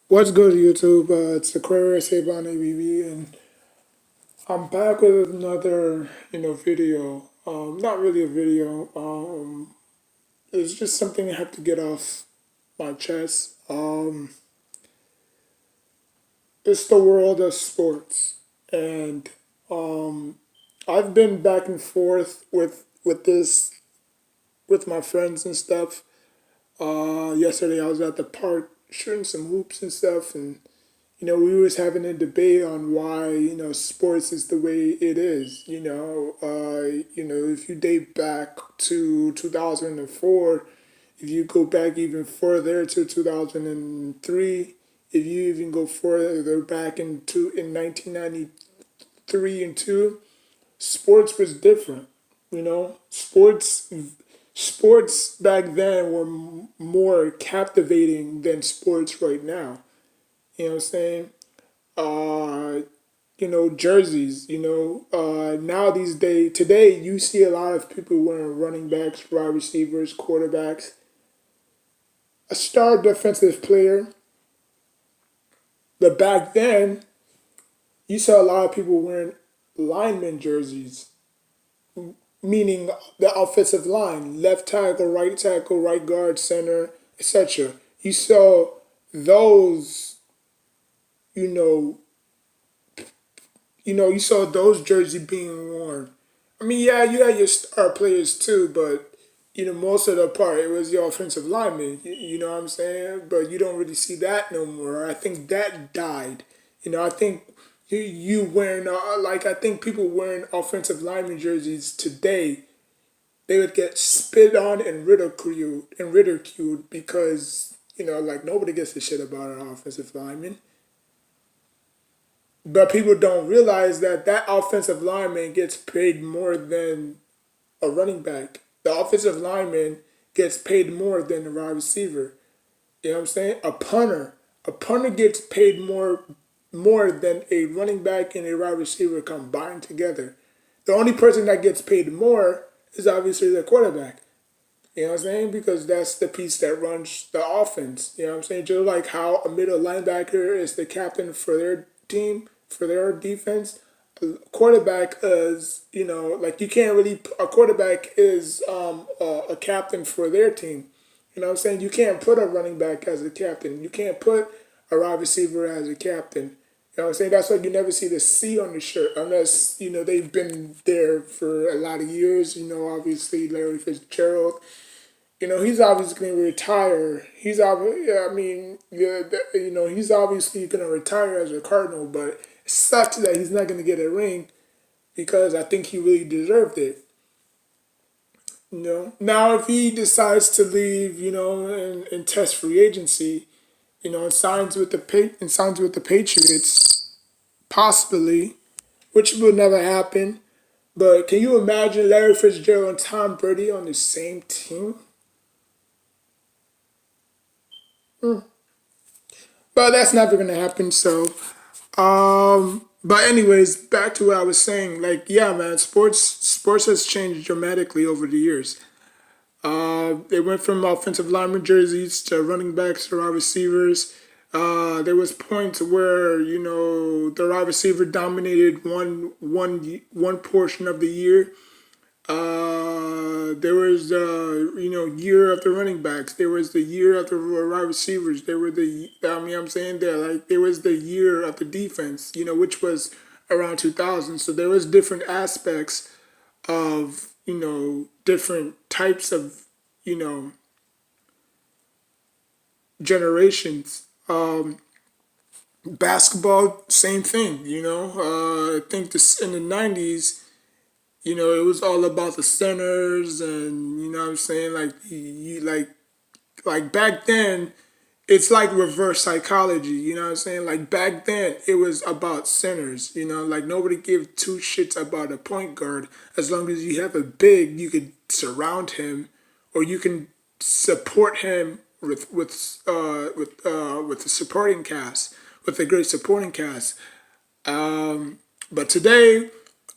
What's good, YouTube? It's Aquarius Sabon ABB, and I'm back with another, video. Not really a video. It's just something I have to get off my chest. It's the world of sports, and um, I've been back and forth with this with my friends and stuff. Yesterday I was at the park shooting some hoops and stuff, and we was having a debate on why, sports is the way it is. If you date back to 2004, if you go back even further to 2003, if you even go further back in 1993 and 2, sports was different. Sports back then were more captivating than sports right now. You know what I'm saying? uh, jerseys. Now these days, today you see a lot of people wearing running backs, wide receivers, quarterbacks, a star defensive player. But back then, you saw a lot of people wearing lineman jerseys, meaning the offensive line, left tackle, right guard, center, etc. You saw those, you know, you saw those jerseys being worn. I mean, yeah, you had your star players too, but most of the part it was your offensive linemen. You know what I'm saying? But you don't really see that no more. I think that died. I think you wearing I think people wearing offensive lineman jerseys today, they would get spit on and ridiculed because like nobody gives a shit about an offensive lineman. But people don't realize that that offensive lineman gets paid more than a running back. The offensive lineman gets paid more than the wide receiver. You know what I'm saying? A punter gets paid more than a running back and a wide receiver combined together. The only person that gets paid more is obviously the quarterback. You know what I'm saying? Because that's the piece that runs the offense. You know what I'm saying? Just like how a middle linebacker is the captain for their team, for their defense, a quarterback is, like you can't really, a quarterback is a captain for their team. You know what I'm saying? You can't put a running back as a captain. You can't put a wide receiver as a captain. You know what I'm saying? That's why you never see the C on the shirt unless, they've been there for a lot of years. Obviously Larry Fitzgerald, he's obviously going to retire. I mean, yeah, he's obviously going to retire as a Cardinal, but it sucks that he's not going to get a ring because I think he really deserved it. Now if he decides to leave, and test free agency, and signs with the Patriots, possibly, which will never happen. But can you imagine Larry Fitzgerald and Tom Brady on the same team? But that's never gonna happen. But anyways, back to what I was saying. Like, yeah, man, sports has changed dramatically over the years. They went from offensive lineman jerseys to running backs to wide receivers. There was points where the wide receiver dominated one portion of the year. There was year of the running backs. There was the year of the wide receivers. There were I'm saying there like there was the year of the defense. Which was around 2000. So there was different aspects of different types of you know generations. Basketball, same thing. I think this in the 90s. It was all about the centers, and what I'm saying, like you like back then, it's like reverse psychology. What I'm saying, like back then, it was about centers. Like nobody gave two shits about a point guard as long as you have a big, you could surround him, or you can support him with the supporting cast, with a great supporting cast. But today,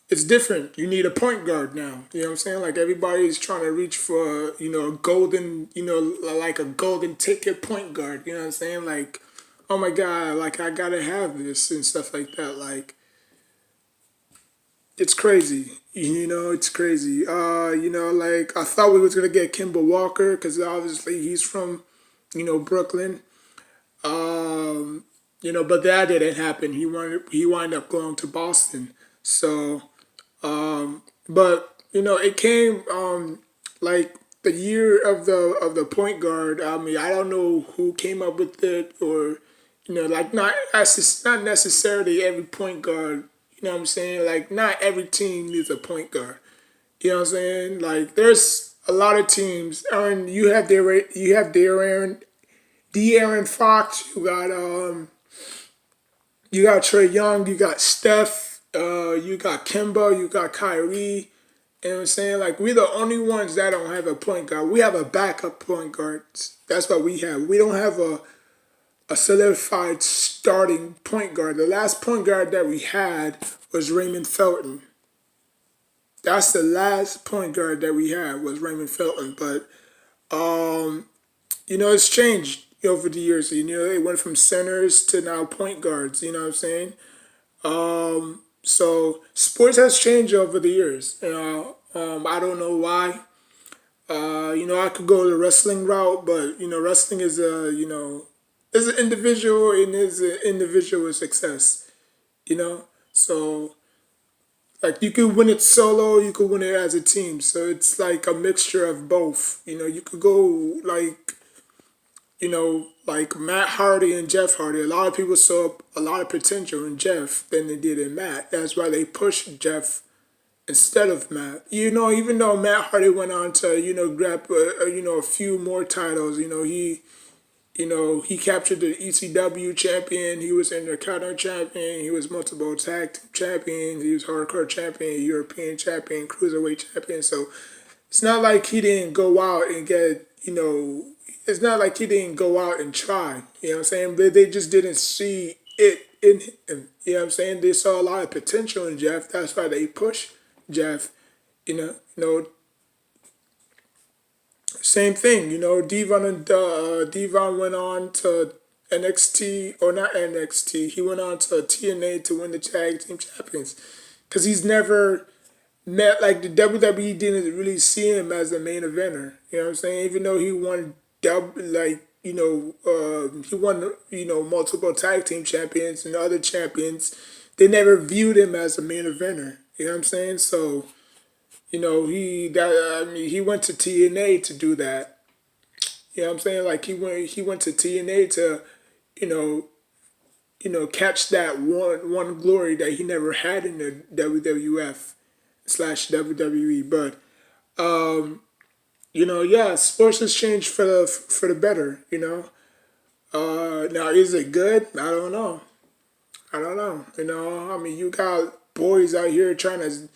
it's different. You need a point guard now. You know what I'm saying? Like everybody's trying to reach for, a golden, like a golden ticket point guard. You know what I'm saying? Like, oh my God, like I gotta have this and stuff like that. Like it's crazy. It's crazy. Like I thought we was gonna get Kimball Walker because obviously he's from, Brooklyn. But that didn't happen. He wound up going to Boston. So, but it came like the year of the point guard. I mean, I don't know who came up with it, or like not necessarily every point guard. You know what I'm saying? Like not every team needs a point guard. You know what I'm saying? Like there's a lot of teams. Aaron, De'Aaron Fox. You got Trey Young. You got Steph. You got Kemba. You got Kyrie. You know what I'm saying? Like we're the only ones that don't have a point guard. We have a backup point guard. That's what we have. We don't have a solidified starting point guard. The last point guard that we had was Raymond Felton. That's the last point guard that we had was Raymond Felton. But it's changed over the years. It went from centers to now point guards. You know what I'm saying? So sports has changed over the years. I don't know why. I could go the wrestling route, but wrestling is an individual and is an individual success. So like you could win it solo, you could win it as a team. So it's like a mixture of both. You could go like Matt Hardy and Jeff Hardy. A lot of people saw a lot of potential in Jeff than they did in Matt. That's why they pushed Jeff instead of Matt. Even though Matt Hardy went on to grab a few more titles. He captured the ECW champion. He was Intercontinental champion. He was multiple tag team champion. He was hardcore champion, European champion, cruiserweight champion. So it's not like he didn't go out and get, it's not like he didn't go out and try. You know what I'm saying? But they just didn't see it in him. You know what I'm saying? They saw a lot of potential in Jeff. That's why they pushed Jeff. Same thing, Devon went on to NXT, or not NXT. He went on to TNA to win the tag team champions, because he's never met, like, the WWE didn't really see him as a main eventer. You know what I'm saying? Even though he won he won multiple tag team champions and other champions, they never viewed him as a main eventer. You know what I'm saying? So he went to TNA to do that. You know what I'm saying? Like he went to TNA to, catch that one glory that he never had in the WWF / WWE. But yeah, sports has changed for the better. Now is it good? I don't know. I don't know. I mean, you got boys out here trying to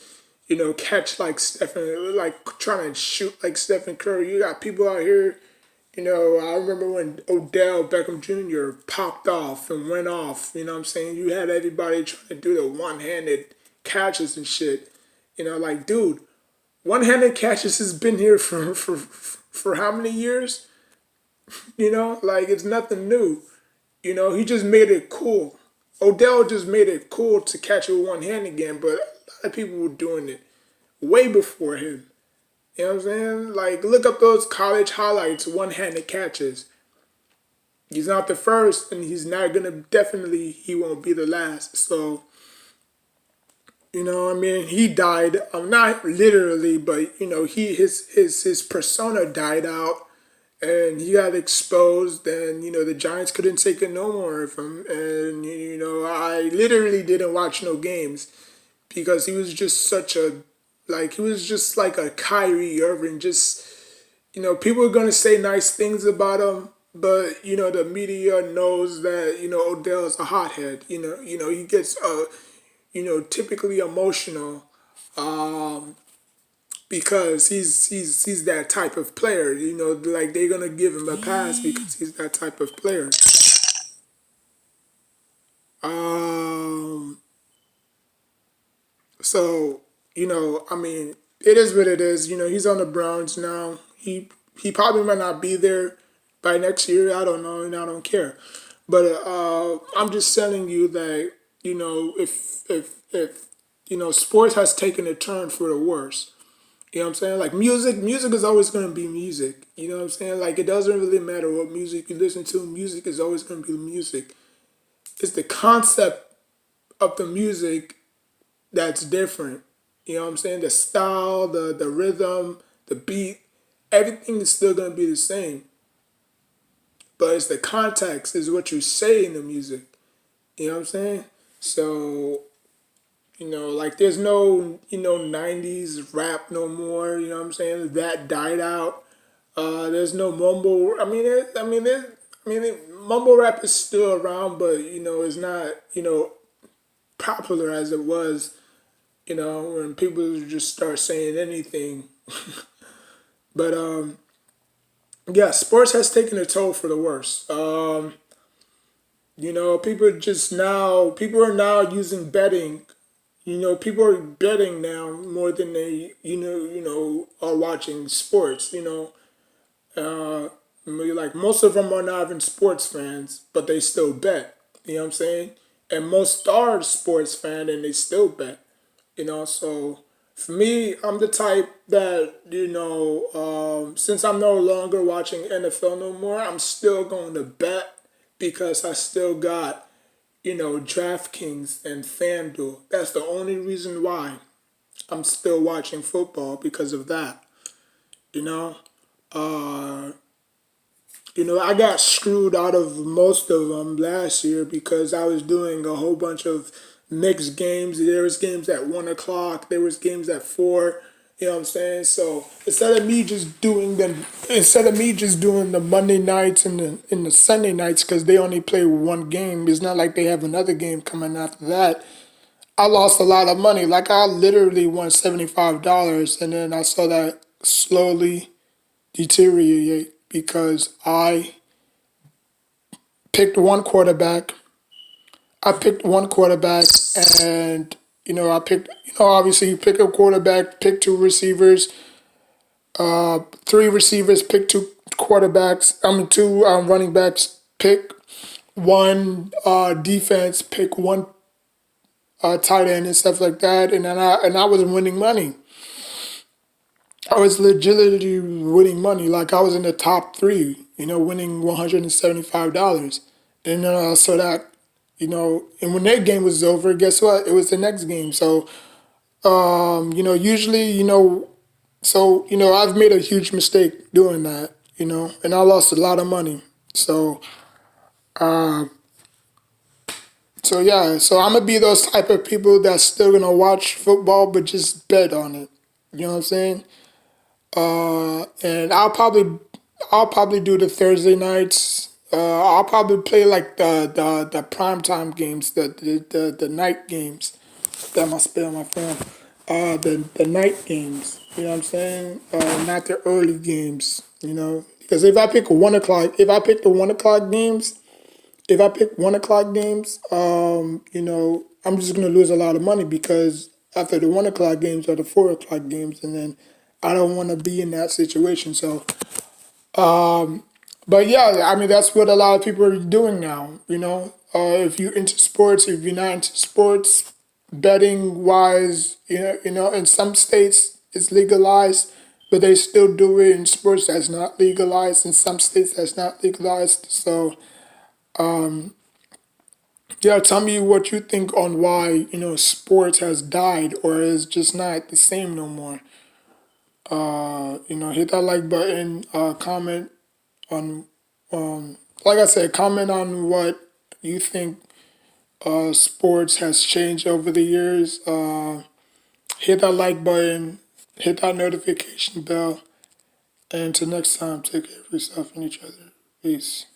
catch like Stephen, like trying to shoot like Stephen Curry. You got people out here, I remember when Odell Beckham Jr. popped off and went off, you know what I'm saying? You had everybody trying to do the one-handed catches and shit. Like, dude, one-handed catches has been here for how many years? Like, it's nothing new. He just made it cool. Odell just made it cool to catch with one hand again, but a lot of people were doing it way before him. You know what I'm saying? Like, look up those college highlights, one-handed catches. He's not the first, and he's not definitely, he won't be the last. So, he died, not literally, but, his persona died out, and he got exposed, and, the Giants couldn't take it no more of him. And, I literally didn't watch no games because he was just he was just like a Kyrie Irving. Just, people are going to say nice things about him, but, the media knows that, Odell's a hothead. He gets, typically emotional because he's that type of player. Like they're going to give him a pass because he's that type of player. So, I mean, it is what it is. He's on the Browns now. He probably might not be there by next year. I don't know, and I don't care. But I'm just telling you that if sports has taken a turn for the worse. You know what I'm saying? Like music is always going to be music. You know what I'm saying? Like it doesn't really matter what music you listen to. Music is always going to be music. It's the concept of the music that's different. You know what I'm saying? The style, the rhythm, the beat, everything is still going to be the same. But it's the context is what you say in the music. You know what I'm saying? So, like there's no, 90s rap no more, you know what I'm saying? That died out. There's no mumble. Mumble rap is still around, but it's not, popular as it was, when people just start saying anything. But yeah, sports has taken a toll for the worse. People are now using betting. People are betting now more than they are watching sports. Like most of them are not even sports fans, but they still bet. You know what I'm saying? And most are sports fan and they still bet. So for me, I'm the type that since I'm no longer watching NFL no more, I'm still going to bet because I still got DraftKings and FanDuel. That's the only reason why I'm still watching football because of that. You know, uh, I got screwed out of most of them last year because I was doing a whole bunch of mixed games. There was games at 1 o'clock. There was games at 4. You know what I'm saying? So instead of me just doing the Monday nights and the Sunday nights because they only play one game, it's not like they have another game coming after that. I lost a lot of money. Like I literally won $75, and then I saw that slowly deteriorate because I picked one quarterback. I picked one quarterback, and I picked. Obviously, you pick a quarterback, pick two receivers, three receivers, pick two quarterbacks. I mean, two running backs, pick one defense, pick one tight end and stuff like that, and I was winning money. I was legitimately winning money. Like I was in the top three, winning $175. And so that, and when that game was over, guess what? It was the next game. So, usually, I've made a huge mistake doing that, and I lost a lot of money. So, uh, so yeah, so I'm gonna be those type of people that's still gonna watch football, but just bet on it. You know what I'm saying? And I'll probably do the Thursday nights. I'll probably play like the prime time games, the night games. That must be on my phone. The night games. You know what I'm saying? Not the early games. Because if I pick the 1 o'clock games, I'm just gonna lose a lot of money because after the 1 o'clock games are the 4 o'clock games, and then I don't want to be in that situation. So, but yeah, I mean that's what a lot of people are doing now. If you're into sports, if you're not into sports, betting wise, in some states it's legalized, but they still do it in sports that's not legalized. In some states that's not legalized. So yeah, tell me what you think on why, sports has died or is just not the same no more. Hit that like button, comment on, like I said, comment on what you think sports has changed over the years. Hit that like button, hit that notification bell, and until next time, take care of yourself and each other. Peace.